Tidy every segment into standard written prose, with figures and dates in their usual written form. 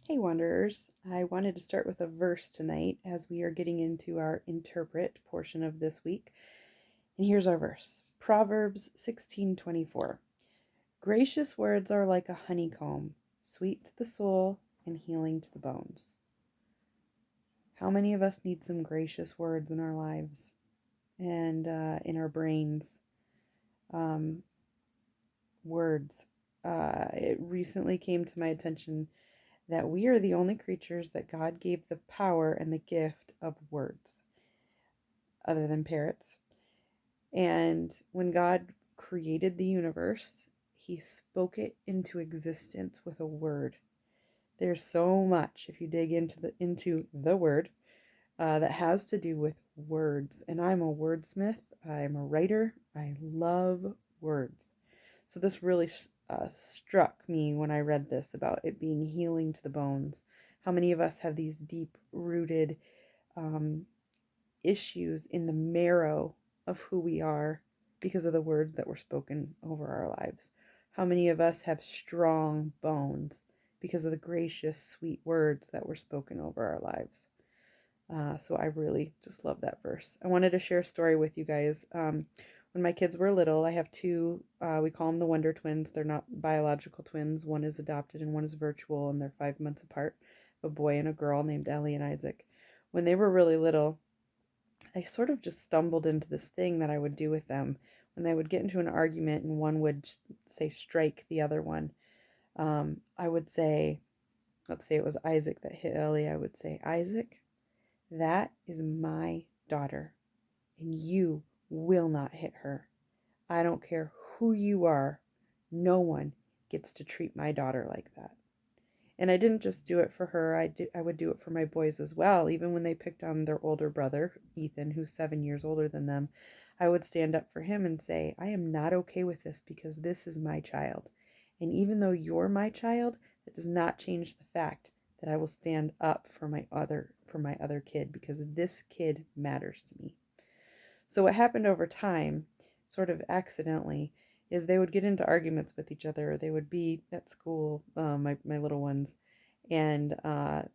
Hey, Wanderers. I wanted to start with a verse tonight as we are getting into our interpret portion of this week. And here's our verse Proverbs 16:24. Gracious words are like a honeycomb, sweet to the soul and healing to the bones. How many of us need some gracious words in our lives and in our brains? Um, Words. It recently came to my attention that we are the only creatures that God gave the power and the gift of words, other than parrots. And when God created the universe, he spoke it into existence with a word. There's so much if you dig into the word that has to do with words. And I'm a wordsmith. I'm a writer. I love words. So this really struck me when I read this about it being healing to the bones. How many of us have these deep rooted um, issues in the marrow of who we are because of the words that were spoken over our lives? How many of us have strong bones because of the gracious, sweet words that were spoken over our lives? So I really just love that verse. I wanted to share a story with you guys. When my kids were little, I have two, we call them the Wonder Twins. They're not biological twins. One is adopted and one is virtual, and they're 5 months apart. A boy and a girl named Ellie and Isaac. When they were really little, I sort of just stumbled into this thing that I would do with them. When they would get into an argument and one would say strike the other one, I would say, let's say it was Isaac that hit Ellie, I would say, Isaac, that is my daughter, and you will not hit her. I don't care who you are. No one gets to treat my daughter like that. And I didn't just do it for her. I would do it for my boys as well. Even when they picked on their older brother, Ethan, who's 7 years older than them, I would stand up for him and say, I am not okay with this because this is my child. And even though you're my child, that does not change the fact that I will stand up for my other kid because this kid matters to me. So what happened over time, sort of accidentally, is they would get into arguments with each other. Or they would be at school, my little ones, and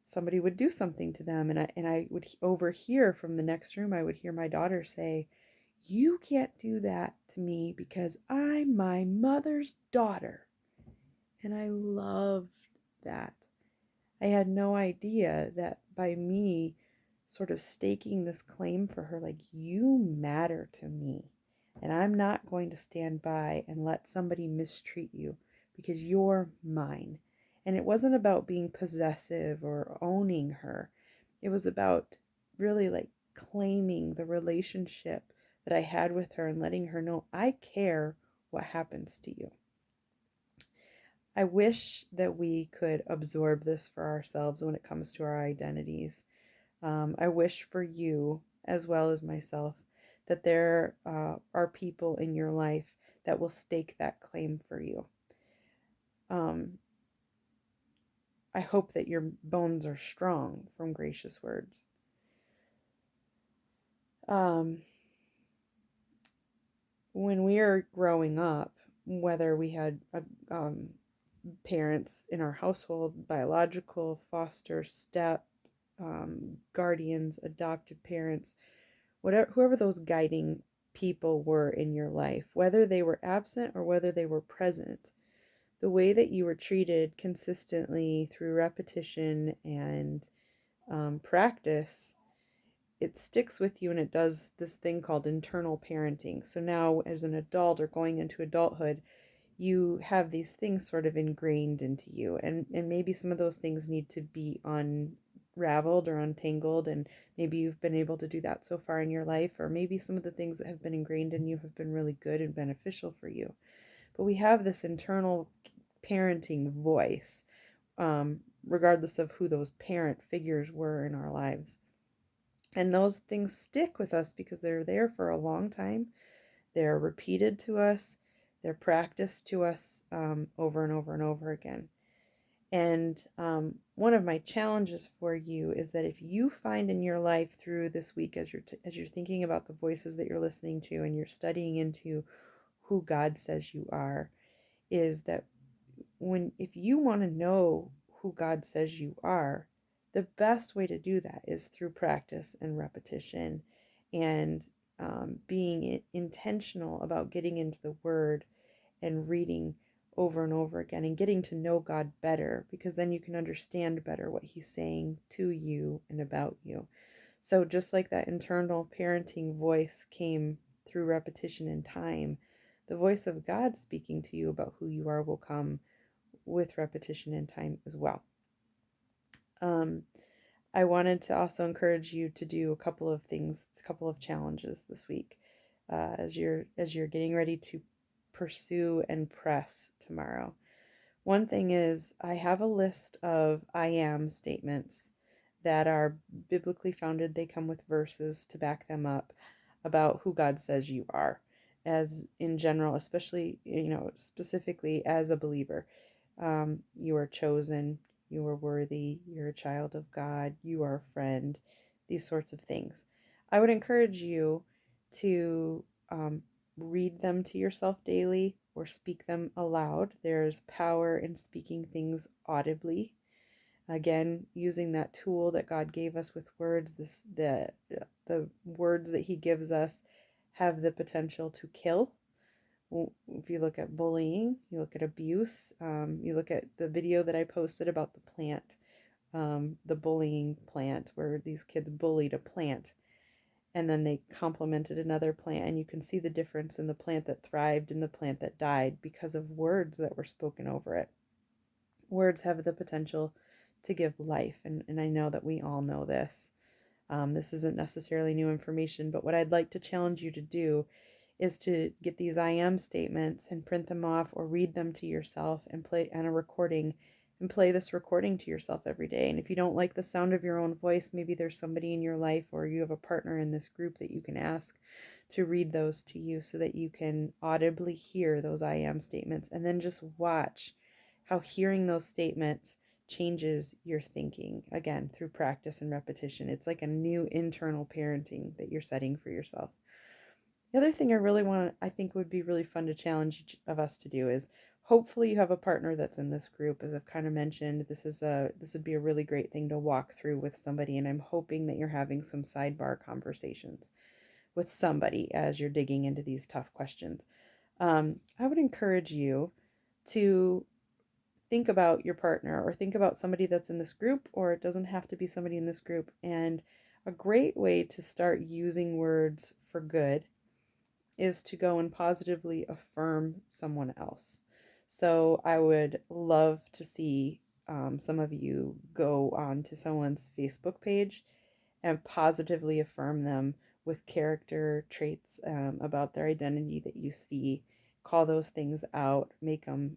somebody would do something to them, and I would overhear from the next room. I would hear my daughter say, "You can't do that to me because I'm my mother's daughter," and I loved that. I had no idea that by me sort of staking this claim for her, like, you matter to me, and I'm not going to stand by and let somebody mistreat you because you're mine. And it wasn't about being possessive or owning her, it was about really like claiming the relationship that I had with her and letting her know I care what happens to you. I wish that we could absorb this for ourselves when it comes to our identities. I wish for you, as well as myself, that there are people in your life that will stake that claim for you. Um, I hope that your bones are strong from gracious words. Um, when we are growing up, whether we had parents in our household, biological, foster, step, guardians, adopted parents, whatever, whoever those guiding people were in your life, whether they were absent or whether they were present, the way that you were treated consistently through repetition and practice, it sticks with you and it does this thing called internal parenting. So now, as an adult or going into adulthood, you have these things sort of ingrained into you, and maybe some of those things need to be unraveled or untangled, and maybe you've been able to do that so far in your life, or maybe some of the things that have been ingrained in you have been really good and beneficial for you. But we have this internal parenting voice, regardless of who those parent figures were in our lives, and those things stick with us because they're there for a long time. They're repeated to us, they're practiced to us over and over and over again. And one of my challenges for you is that if you find in your life through this week, as you're thinking about the voices that you're listening to and you're studying into who God says you are, is that if you want to know who God says you are, the best way to do that is through practice and repetition and being intentional about getting into the Word and reading over and over again and getting to know God better, because then you can understand better what He's saying to you and about you. So, just like that internal parenting voice came through repetition and time, the voice of God speaking to you about who you are will come with repetition and time as well. Um, I wanted to also encourage you to do a couple of things, a couple of challenges this week, as you're getting ready to pursue and press tomorrow. One thing is, I have a list of I am statements that are biblically founded. They come with verses to back them up about who God says you are, as in general, especially, specifically as a believer. You are chosen, you are worthy, you're a child of God, you are a friend, these sorts of things. I would encourage you to read them to yourself daily or speak them aloud. There's power in speaking things audibly. Again, using that tool that God gave us with words, the words that He gives us have the potential to kill. If you look at bullying, you look at abuse, you look at the video that I posted about the plant, the bullying plant, where these kids bullied a plant and then they complimented another plant, and you can see the difference in the plant that thrived and the plant that died because of words that were spoken over it. Words have the potential to give life, and I know that we all know this. This isn't necessarily new information, but what I'd like to challenge you to do is to get these I am statements and print them off or read them to yourself and play on a recording and play this recording to yourself every day. And if you don't like the sound of your own voice, maybe there's somebody in your life or you have a partner in this group that you can ask to read those to you so that you can audibly hear those I am statements, and then just watch how hearing those statements changes your thinking, again, through practice and repetition. It's like a new internal parenting that you're setting for yourself. The other thing I think would be really fun to challenge each of us to do is, hopefully you have a partner that's in this group. As I've kind of mentioned, this would be a really great thing to walk through with somebody, and I'm hoping that you're having some sidebar conversations with somebody as you're digging into these tough questions. I would encourage you to think about your partner or think about somebody that's in this group, or it doesn't have to be somebody in this group. And a great way to start using words for good is to go and positively affirm someone else. So I would love to see some of you go on to someone's Facebook page and positively affirm them with character traits about their identity that you see. Call those things out, make them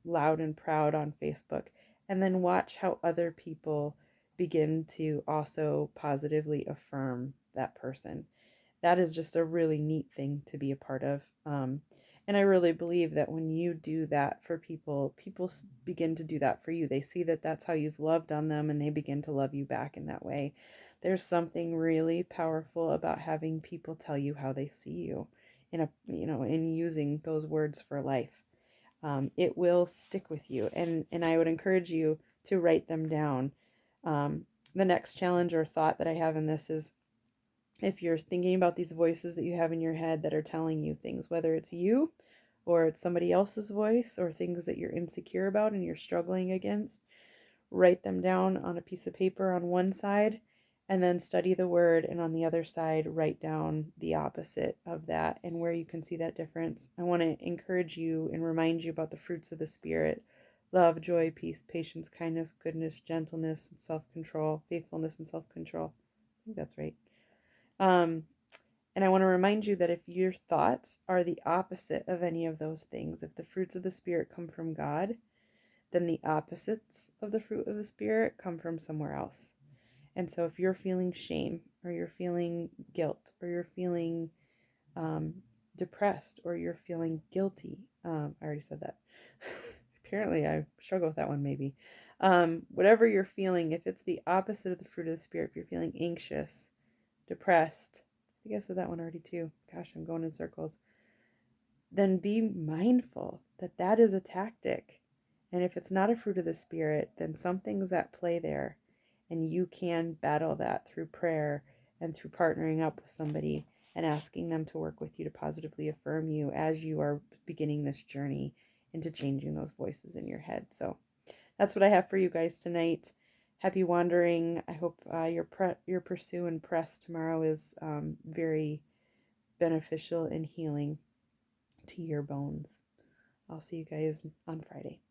loud and proud on Facebook, and then watch how other people begin to also positively affirm that person. That is just a really neat thing to be a part of. And I really believe that when you do that for people, people begin to do that for you. They see that that's how you've loved on them, and they begin to love you back in that way. There's something really powerful about having people tell you how they see you in using those words for life. It will stick with you, and I would encourage you to write them down. The next challenge or thought that I have in this is, if you're thinking about these voices that you have in your head that are telling you things, whether it's you or it's somebody else's voice or things that you're insecure about and you're struggling against, write them down on a piece of paper on one side, and then study the word, and on the other side write down the opposite of that and where you can see that difference. I want to encourage you and remind you about the fruits of the Spirit: love, joy, peace, patience, kindness, goodness, gentleness, and self-control, faithfulness, and self-control. I think that's right. Um, and I want to remind you that if your thoughts are the opposite of any of those things, if the fruits of the Spirit come from God, then the opposites of the fruit of the Spirit come from somewhere else. And so if you're feeling shame, or you're feeling guilt, or you're feeling depressed, or you're feeling guilty, I already said that. Apparently I struggle with that one maybe. Whatever you're feeling, if it's the opposite of the fruit of the Spirit, if you're feeling anxious, depressed, I think I said that one already too. Gosh, I'm going in circles. Then be mindful that that is a tactic, And if it's not a fruit of the Spirit, then something's at play there. And you can battle that through prayer and through partnering up with somebody and asking them to work with you to positively affirm you as you are beginning this journey into changing those voices in your head. So that's what I have for you guys tonight. Happy wandering. I hope your pursue and press tomorrow is very beneficial and healing to your bones. I'll see you guys on Friday.